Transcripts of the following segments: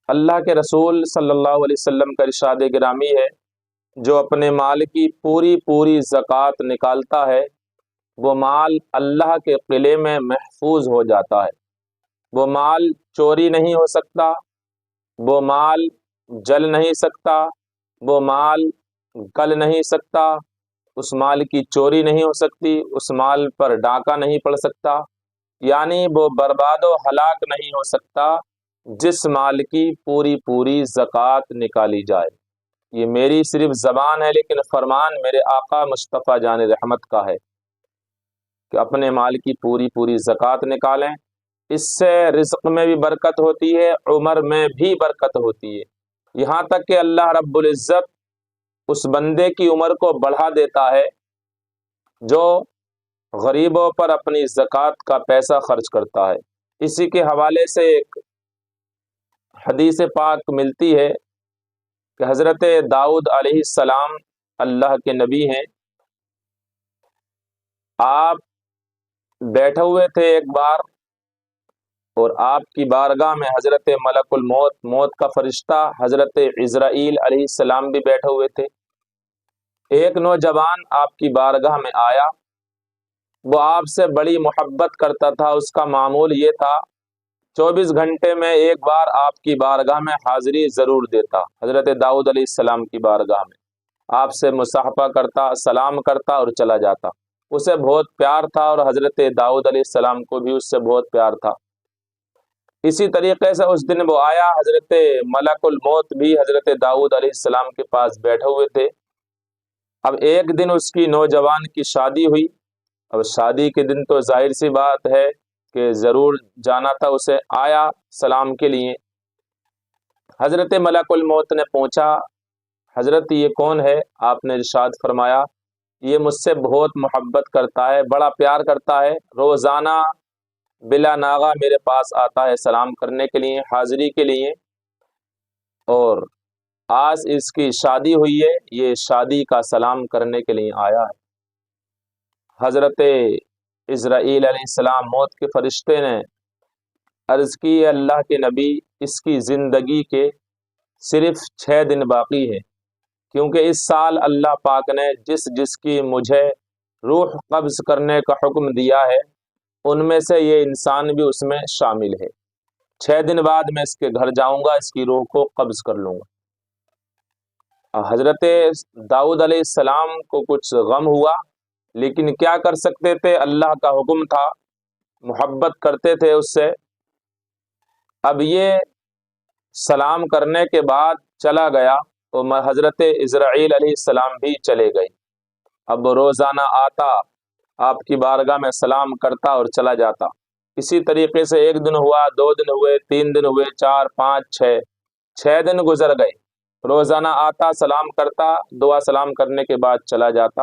اللہ کے رسول صلی اللہ علیہ وسلم کا ارشاد گرامی ہے، جو اپنے مال کی پوری پوری زکوٰۃ نکالتا ہے وہ مال اللہ کے قلعے میں محفوظ ہو جاتا ہے۔ وہ مال چوری نہیں ہو سکتا، وہ مال جل نہیں سکتا، وہ مال گل نہیں سکتا، اس مال کی چوری نہیں ہو سکتی، اس مال پر ڈاکہ نہیں پڑ سکتا، یعنی وہ برباد و ہلاک نہیں ہو سکتا جس مال کی پوری پوری زکوٰۃ نکالی جائے۔ یہ میری صرف زبان ہے، لیکن فرمان میرے آقا مصطفیٰ جان رحمت کا ہے کہ اپنے مال کی پوری پوری زکوٰۃ نکالیں۔ اس سے رزق میں بھی برکت ہوتی ہے، عمر میں بھی برکت ہوتی ہے، یہاں تک کہ اللہ رب العزت اس بندے کی عمر کو بڑھا دیتا ہے جو غریبوں پر اپنی زکوٰۃ کا پیسہ خرچ کرتا ہے۔ اسی کے حوالے سے ایک حدیث پاک ملتی ہے کہ حضرت داؤد علیہ السلام اللہ کے نبی ہیں، آپ بیٹھے ہوئے تھے ایک بار اور آپ کی بارگاہ میں حضرت ملک الموت، موت کا فرشتہ حضرت عزرائیل علیہ السلام بھی بیٹھے ہوئے تھے۔ ایک نوجوان آپ کی بارگاہ میں آیا، وہ آپ سے بڑی محبت کرتا تھا، اس کا معمول یہ تھا 24 گھنٹے میں ایک بار آپ کی بارگاہ میں حاضری ضرور دیتا، حضرت داؤد علیہ السلام کی بارگاہ میں آپ سے مصاحبہ کرتا، سلام کرتا اور چلا جاتا۔ اسے بہت پیار تھا اور حضرت داؤد علیہ السلام کو بھی اس سے بہت پیار تھا۔ اسی طریقے سے اس دن وہ آیا، حضرت ملک الموت بھی حضرت داؤد علیہ السلام کے پاس بیٹھے ہوئے تھے۔ اب ایک دن اس کی نوجوان کی شادی ہوئی، اب شادی کے دن تو ظاہر سی بات ہے کہ ضرور جانا تھا، اسے آیا سلام کے لیے۔ حضرت ملک الموت نے پوچھا، حضرت یہ کون ہے؟ آپ نے ارشاد فرمایا یہ مجھ سے بہت محبت کرتا ہے، بڑا پیار کرتا ہے، روزانہ بلا ناغہ میرے پاس آتا ہے سلام کرنے کے لیے، حاضری کے لیے، اور آج اس کی شادی ہوئی ہے، یہ شادی کا سلام کرنے کے لیے آیا ہے۔ حضرت عزرائیل علیہ السلام موت کے فرشتے نے عرض کی، اللہ کے نبی اس کی زندگی کے صرف 6 دن باقی ہے، کیونکہ اس سال اللہ پاک نے جس کی مجھے روح قبض کرنے کا حکم دیا ہے ان میں سے یہ انسان بھی اس میں شامل ہے۔ 6 دن بعد میں اس کے گھر جاؤں گا، اس کی روح کو قبض کر لوں گا۔ حضرت داؤد علیہ السلام کو کچھ غم ہوا، لیکن کیا کر سکتے تھے، اللہ کا حکم تھا، محبت کرتے تھے اس سے۔ اب یہ سلام کرنے کے بعد چلا گیا تو حضرت عزرائیل علیہ السلام بھی چلے گئے۔ اب روزانہ آتا، آپ کی بارگاہ میں سلام کرتا اور چلا جاتا۔ اسی طریقے سے 1 دن ہوا، 2 دن ہوئے، 3 دن ہوئے، 4 5 6 دن گزر گئے۔ روزانہ آتا، سلام کرتا، دعا سلام کرنے کے بعد چلا جاتا،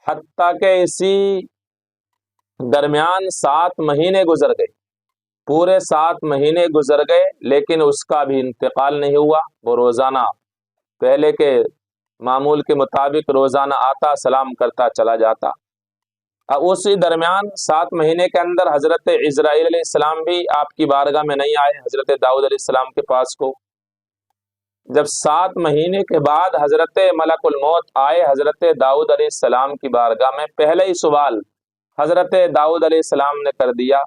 حتیٰ کہ اسی درمیان 7 مہینے گزر گئے، پورے 7 مہینے گزر گئے، لیکن اس کا بھی انتقال نہیں ہوا۔ وہ روزانہ پہلے کے معمول کے مطابق روزانہ آتا، سلام کرتا، چلا جاتا۔ اب اسی درمیان 7 مہینے کے اندر حضرت عزرائیل علیہ السلام بھی آپ کی بارگاہ میں نہیں آئے حضرت داؤد علیہ السلام کے پاس کو۔ جب 7 مہینے کے بعد حضرت ملک الموت آئے حضرت داؤد علیہ السلام کی بارگاہ میں، پہلے ہی سوال حضرت داؤد علیہ السلام نے کر دیا،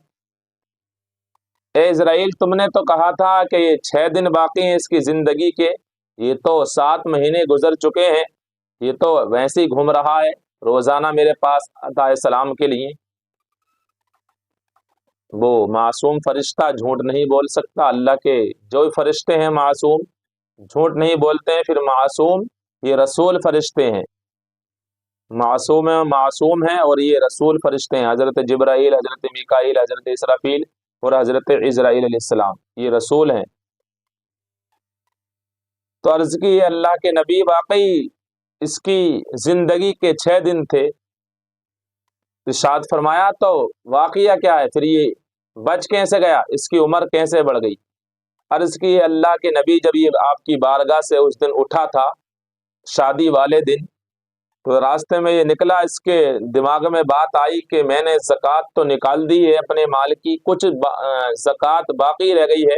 اے عزرائیل تم نے تو کہا تھا کہ یہ 6 دن باقی ہیں اس کی زندگی کے، یہ تو 7 مہینے گزر چکے ہیں، یہ تو ویسے ہی گھوم رہا ہے، روزانہ میرے پاس آتا ہے سلام کے لیے۔ وہ معصوم فرشتہ جھوٹ نہیں بول سکتا، اللہ کے جو فرشتے ہیں معصوم جھوٹ نہیں بولتے ہیں، پھر معصوم یہ رسول فرشتے ہیں، معصوم ہیں اور یہ رسول فرشتے ہیں، حضرت جبرائیل، حضرت میکائیل، حضرت اسرافیل اور حضرت عزرائیل علیہ السلام، یہ رسول ہیں۔ تو عرض کی اللہ کے نبی واقعی اس کی زندگی کے 6 دن تھے، ارشاد فرمایا تو واقعہ کیا ہے، پھر یہ بچ کیسے گیا، اس کی عمر کیسے بڑھ گئی؟ عرض کی اللہ کے نبی جب یہ آپ کی بارگاہ سے اس دن اٹھا تھا شادی والے دن، تو راستے میں یہ نکلا، اس کے دماغ میں بات آئی کہ میں نے زکوٰۃ تو نکال دی ہے اپنے مال کی، کچھ زکوٰۃ باقی رہ گئی ہے،